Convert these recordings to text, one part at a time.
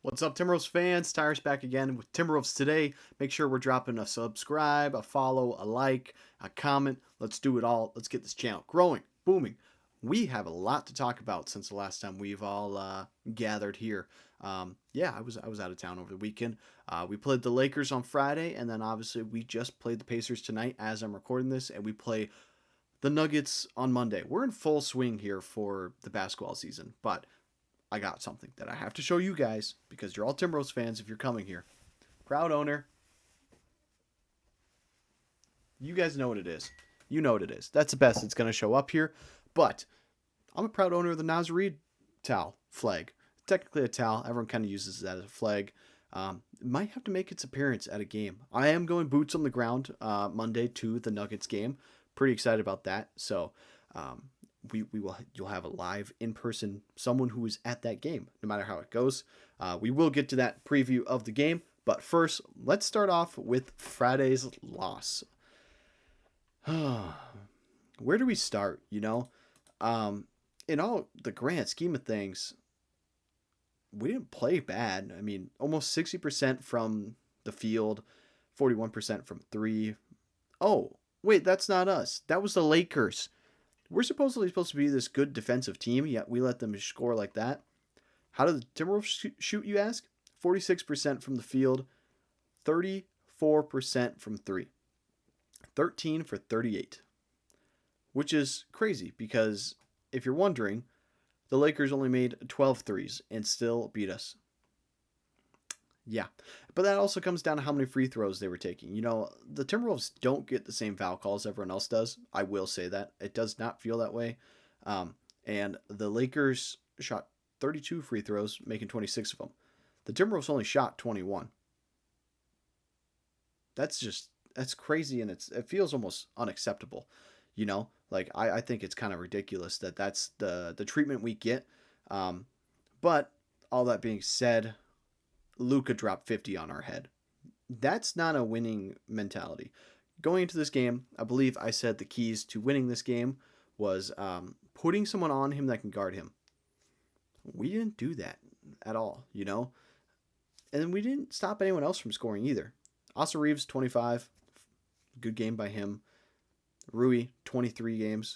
What's up, Timberwolves fans? Tyrus back again with Timberwolves Today. Make sure we're dropping a subscribe, a follow, a like, a comment. Let's do it all. Let's get this channel growing, booming. We have a lot to talk about since the last time we've all gathered here. I was out of town over the weekend. We played the Lakers on Friday, and then obviously we just played the Pacers tonight as I'm recording this, and we play the Nuggets on Monday. We're in full swing here for the basketball season, but I got something that I have to show you guys because you're all Timberwolves fans if you're coming here. Proud owner. You guys know what it is. You know what it is. That's the best it's going to show up here. But I'm a proud owner of the Nas Reed towel flag. Technically a towel. Everyone kind of uses that as a flag. It might have to make its appearance at a game. I am going boots on the ground Monday to the Nuggets game. Pretty excited about that. So you'll have a live in person someone who is at that game, no matter how it goes. We will get to that preview of the game, but first, let's start off with Friday's loss. Where do we start? In all the grand scheme of things, we didn't play bad. I mean, almost 60% from the field, 41% from three. Oh, wait, that's not us. That was the Lakers. We're supposed to be this good defensive team, yet we let them score like that. How did the Timberwolves shoot, you ask? 46% from the field, 34% from three, 13 for 38, which is crazy because if you're wondering, the Lakers only made 12 threes and still beat us. Yeah, but that also comes down to how many free throws they were taking. The Timberwolves don't get the same foul calls everyone else does. I will say that. It does not feel that way. And the Lakers shot 32 free throws, making 26 of them. The Timberwolves only shot 21. That's crazy, and it feels almost unacceptable. I think it's kind of ridiculous that that's the treatment we get. But all that being said, Luka dropped 50 on our head. That's not a winning mentality. Going into this game, I believe I said the keys to winning this game was putting someone on him that can guard him. We didn't do that at all, And then we didn't stop anyone else from scoring either. Asa Reeves, 25. Good game by him. Rui, 23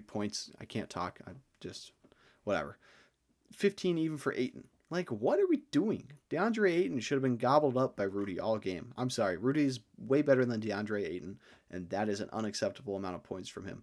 points. I can't talk. I just, whatever. 15 even for Ayton. Like, what are we doing? DeAndre Ayton should have been gobbled up by Rudy all game. I'm sorry. Rudy is way better than DeAndre Ayton, and that is an unacceptable amount of points from him.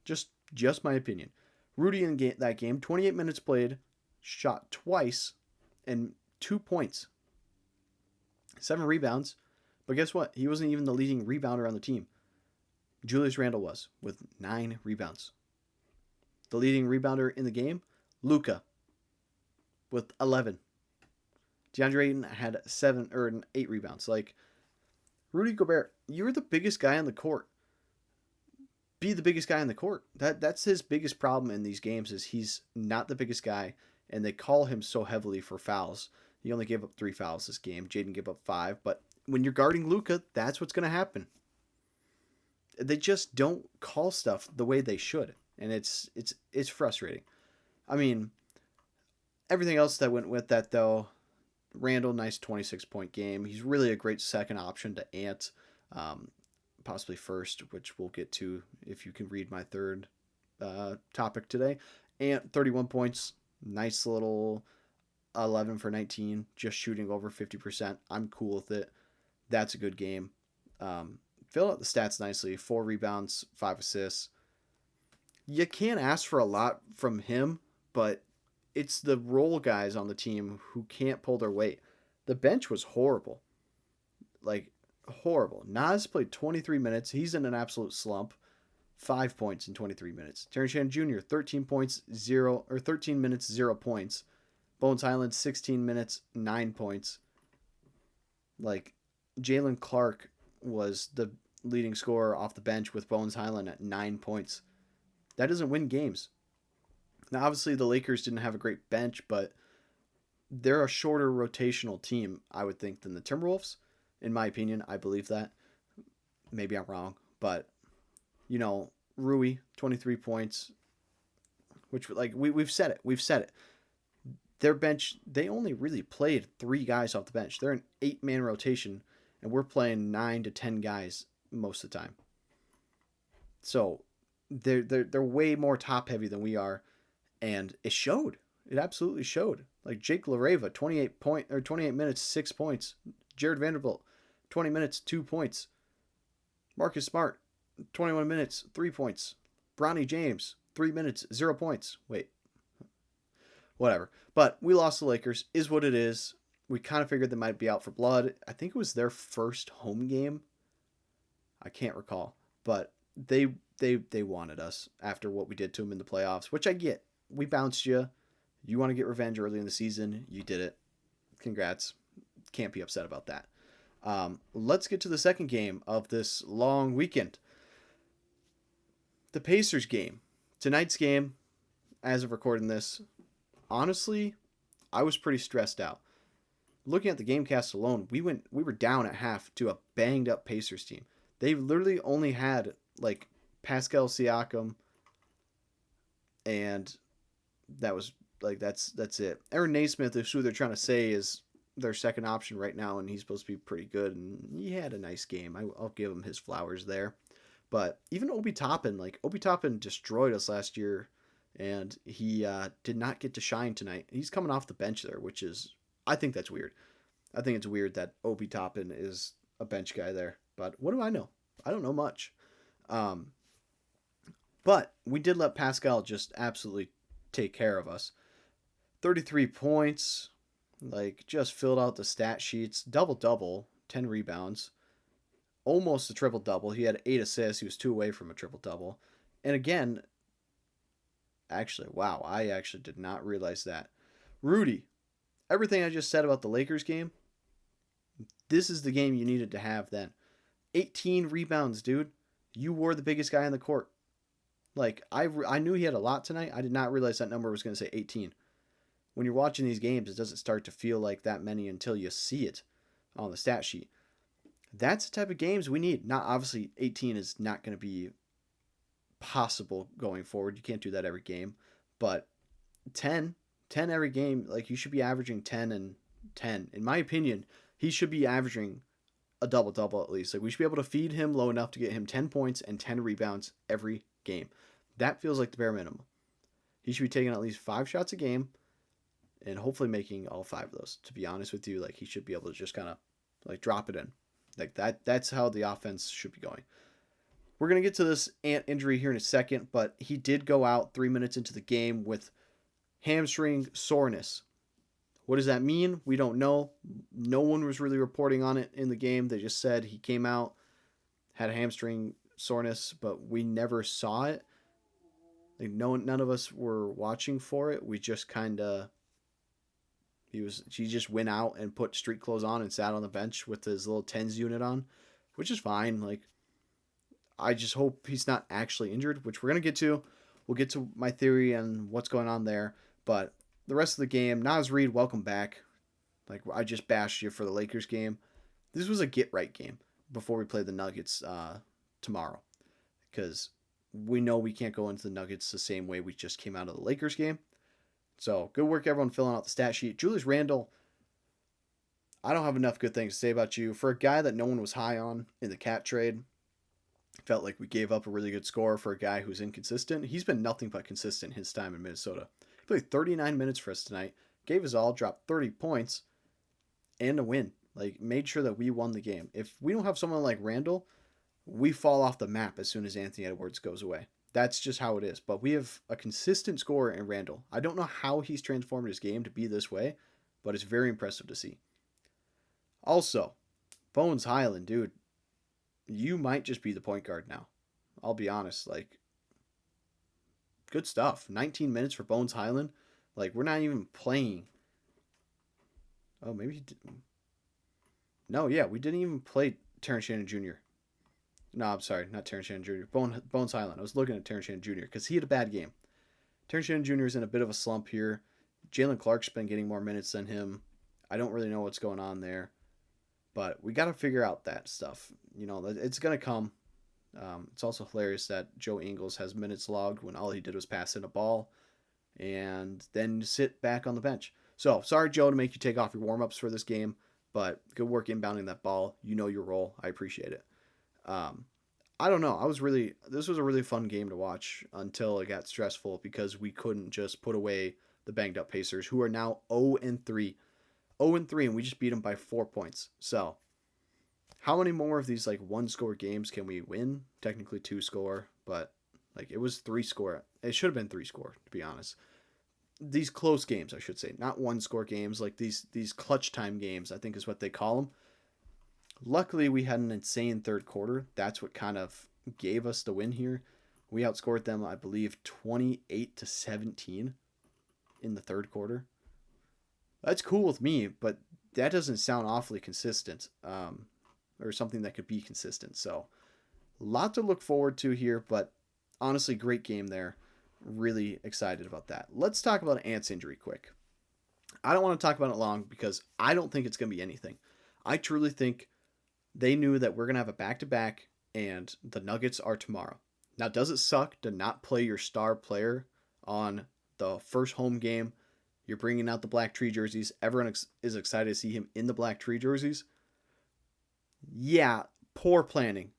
Just my opinion. Rudy in that game, 28 minutes played, shot twice, and 2 points. 7 rebounds. But guess what? He wasn't even the leading rebounder on the team. Julius Randle was, with 9 rebounds. The leading rebounder in the game, Luka, with 11. DeAndre Ayton had 8 rebounds. Like, Rudy Gobert, you're the biggest guy on the court. Be the biggest guy on the court. That's his biggest problem in these games is he's not the biggest guy, and they call him so heavily for fouls. He only gave up 3 fouls this game. Jaden gave up 5, but when you're guarding Luka, that's what's going to happen. They just don't call stuff the way they should, and it's frustrating. I mean, everything else that went with that, though, Randall, nice 26-point game. He's really a great second option to Ant, possibly first, which we'll get to if you can read my third topic today. Ant, 31 points, nice little 11 for 19, just shooting over 50%. I'm cool with it. That's a good game. Fill out the stats nicely. 4 rebounds, 5 assists. You can't ask for a lot from him, but it's the role guys on the team who can't pull their weight. The bench was horrible. Like, horrible. Nas played 23 minutes. He's in an absolute slump. 5 points in 23 minutes. Terrence Shannon Jr., 13 minutes, 0 points. Bones Highland, 16 minutes, 9 points. Like, Jalen Clark was the leading scorer off the bench with Bones Highland at 9 points. That doesn't win games. Now, obviously, the Lakers didn't have a great bench, but they're a shorter rotational team, I would think, than the Timberwolves. In my opinion, I believe that. Maybe I'm wrong, but, Rui, 23 points, which, like, we've said it. Their bench, they only really played 3 guys off the bench. They're an 8-man rotation, and we're playing 9 to 10 guys most of the time. So they're way more top heavy than we are, and it showed. It absolutely showed. Like Jake LaReva, 28 minutes, 6 points. Jared Vanderbilt, 20 minutes, 2 points. Marcus Smart, 21 minutes, 3 points. Bronny James, 3 minutes, 0 points. Wait, whatever. But we lost the Lakers, is what it is. We kind of figured they might be out for blood. I think it was their first home game. I can't recall, but they wanted us after what we did to them in the playoffs, which I get. We bounced you. You want to get revenge early in the season. You did it. Congrats. Can't be upset about that. Let's get to the second game of this long weekend. The Pacers game. Tonight's game, as of recording this, honestly, I was pretty stressed out. Looking at the Gamecast alone, we were down at half to a banged up Pacers team. They literally only had like Pascal Siakam, and that was like that's it. Aaron Naismith is who they're trying to say is their second option right now, and he's supposed to be pretty good. And he had a nice game. I'll give him his flowers there. But even Obi Toppin destroyed us last year, and he did not get to shine tonight. He's coming off the bench there, which is I think that's weird. I think it's weird that Obi Toppin is a bench guy there. But what do I know? I don't know much. But we did let Pascal just absolutely take care of us. 33 points, like just filled out the stat sheets. Double-double, 10 rebounds. Almost a triple-double. He had 8 assists. He was 2 away from a triple-double. And again, actually, wow, I actually did not realize that. Rudy, everything I just said about the Lakers game, this is the game you needed to have then. 18 rebounds, dude. You were the biggest guy on the court. Like, I knew he had a lot tonight. I did not realize that number was going to say 18. When you're watching these games, it doesn't start to feel like that many until you see it on the stat sheet. That's the type of games we need. Not obviously 18 is not going to be possible going forward. You can't do that every game. But 10 every game, like you should be averaging 10 and 10. In my opinion, he should be averaging a double-double at least. Like we should be able to feed him low enough to get him 10 points and 10 rebounds every game. That feels like the bare minimum. He should be taking at least 5 shots a game and hopefully making all 5 of those. To be honest with you, like he should be able to just kind of like drop it in. Like that's how the offense should be going. We're going to get to this Ant injury here in a second, but he did go out 3 minutes into the game with hamstring soreness. What does that mean? We don't know. No one was really reporting on it in the game. They just said he came out, had a hamstring soreness, but we never saw it. Like none of us were watching for it. We just kind of he just went out and put street clothes on and sat on the bench with his little TENS unit on, which is fine. Like I just hope he's not actually injured, which we're going to get to. We'll get to my theory on what's going on there, but the rest of the game, Naz Reid, welcome back. Like I just bashed you for the Lakers game. This was a get right game before we play the Nuggets tomorrow, because we know we can't go into the Nuggets the same way we just came out of the Lakers game. So good work, everyone, filling out the stat sheet. Julius Randle, I don't have enough good things to say about you. For a guy that no one was high on in the Cat trade, felt like we gave up a really good score for a guy who's inconsistent. He's been nothing but consistent his time in Minnesota. He played 39 minutes for us tonight, gave his all, dropped 30 points, and a win. Like, made sure that we won the game. If we don't have someone like Randle, we fall off the map as soon as Anthony Edwards goes away. That's just how it is. But we have a consistent scorer in Randle. I don't know how he's transformed his game to be this way, but it's very impressive to see. Also, Bones Highland, dude, you might just be the point guard now. I'll be honest. Like, good stuff. 19 minutes for Bones Highland. Like, we're not even playing. Oh, maybe he did. No, yeah, we didn't even play Terrence Shannon Jr. No, I'm sorry, not Terrence Shannon Jr. Bones Highland. I was looking at Terrence Shannon Jr. because he had a bad game. Terrence Shannon Jr. is in a bit of a slump here. Jalen Clark's been getting more minutes than him. I don't really know what's going on there. But we got to figure out that stuff. You know, it's going to come. It's also hilarious that Joe Ingles has minutes logged when all he did was pass in a ball and then sit back on the bench. So sorry, Joe, to make you take off your warm-ups for this game, but good work inbounding that ball. You know your role. I appreciate it. Um, I don't know. This was a really fun game to watch until it got stressful because we couldn't just put away the banged up Pacers, who are now 0-3. 0-3, and we just beat them by 4 points. So, how many more of these like one score games can we win? Technically two score, but like it was three score. It should have been three score, to be honest. These close games, I should say, not one score games, like these clutch time games, I think is what they call them. Luckily, we had an insane third quarter. That's what kind of gave us the win here. We outscored them, I believe, 28-17 in the third quarter. That's cool with me, but that doesn't sound awfully consistent, or something that could be consistent. So, a lot to look forward to here, but honestly, great game there. Really excited about that. Let's talk about Ant's injury quick. I don't want to talk about it long because I don't think it's going to be anything. I truly think they knew that we're going to have a back-to-back and the Nuggets are tomorrow. Now, does it suck to not play your star player on the first home game? You're bringing out the black tree jerseys. Everyone is excited to see him in the black tree jerseys. Yeah, poor planning.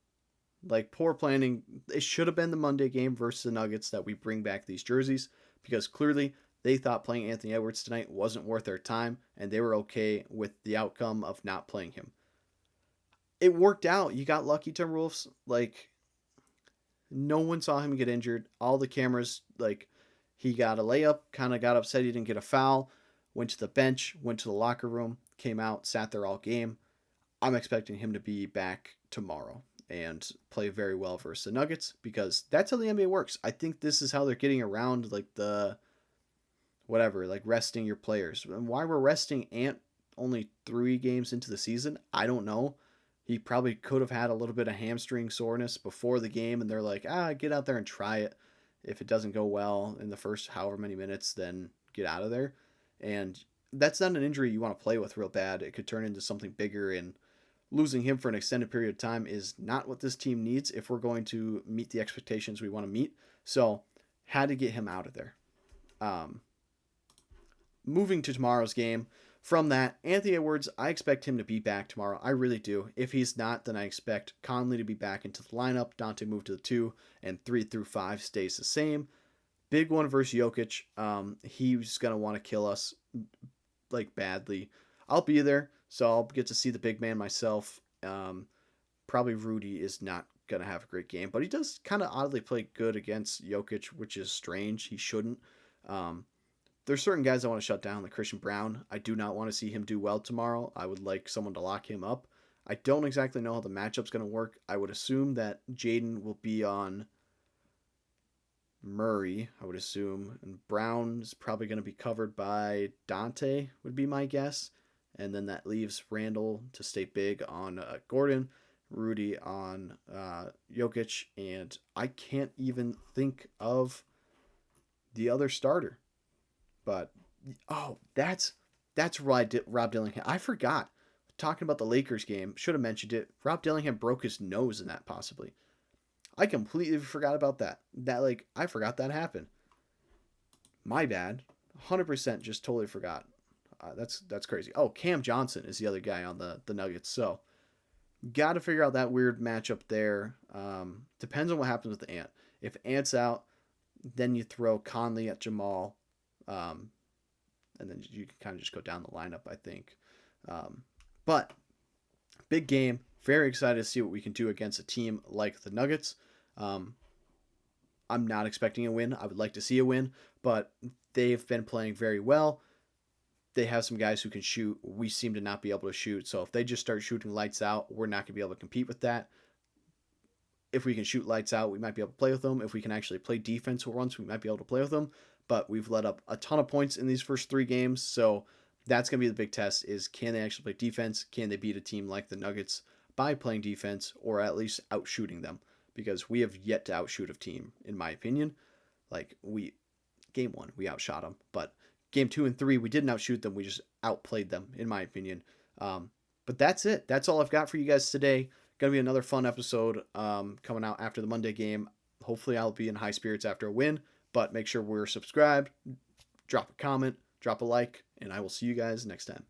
Like, poor planning. It should have been the Monday game versus the Nuggets that we bring back these jerseys because clearly they thought playing Anthony Edwards tonight wasn't worth their time and they were okay with the outcome of not playing him. It worked out. You got lucky, Timberwolves. Like, no one saw him get injured. All the cameras, like, he got a layup, kind of got upset he didn't get a foul, went to the bench, went to the locker room, came out, sat there all game. I'm expecting him to be back tomorrow and play very well versus the Nuggets because that's how the NBA works. I think this is how they're getting around like the whatever, like resting your players. And why we're resting Ant only 3 games into the season, I don't know. He probably could have had a little bit of hamstring soreness before the game, and they're like, get out there and try it. If it doesn't go well in the first however many minutes, then get out of there. And that's not an injury you want to play with real bad. It could turn into something bigger, and losing him for an extended period of time is not what this team needs if we're going to meet the expectations we want to meet. So, had to get him out of there. Moving to tomorrow's game, from that, Anthony Edwards, I expect him to be back tomorrow. I really do. If he's not, then I expect Conley to be back into the lineup, Dante move to the 2, and 3 through 5 stays the same. Big one versus Jokic. He's going to want to kill us, like, badly. I'll be there, so I'll get to see the big man myself. Probably Rudy is not going to have a great game, but he does kind of oddly play good against Jokic, which is strange. He shouldn't. There's certain guys I want to shut down, like Christian Brown. I do not want to see him do well tomorrow. I would like someone to lock him up. I don't exactly know how the matchup's going to work. I would assume that Jaden will be on Murray, I would assume. And Brown is probably going to be covered by Dante, would be my guess. And then that leaves Randall to stay big on Gordon, Rudy on Jokic. And I can't even think of the other starter. But, that's Rob Dillingham. I forgot. Talking about the Lakers game, should have mentioned it. Rob Dillingham broke his nose in that, possibly. I completely forgot about that. I forgot that happened. My bad. 100% just totally forgot. That's crazy. Oh, Cam Johnson is the other guy on the Nuggets. So, got to figure out that weird matchup there. Depends on what happens with the Ant. If Ant's out, then you throw Conley at Jamal. And then you can kind of just go down the lineup, I think. But big game. Very excited to see what we can do against a team like the Nuggets. I'm not expecting a win. I would like to see a win, but they've been playing very well. They have some guys who can shoot. We seem to not be able to shoot. So if they just start shooting lights out, we're not going to be able to compete with that. If we can shoot lights out, we might be able to play with them. If we can actually play defense for once, we might be able to play with them. But we've let up a ton of points in these first 3 games. So that's going to be the big test is can they actually play defense? Can they beat a team like the Nuggets by playing defense or at least outshooting them? Because we have yet to outshoot a team, in my opinion. Game 1, we outshot them. But game 2 and 3, we didn't outshoot them. We just outplayed them, in my opinion. But that's it. That's all I've got for you guys today. Going to be another fun episode coming out after the Monday game. Hopefully I'll be in high spirits after a win. But make sure we're subscribed, drop a comment, drop a like, and I will see you guys next time.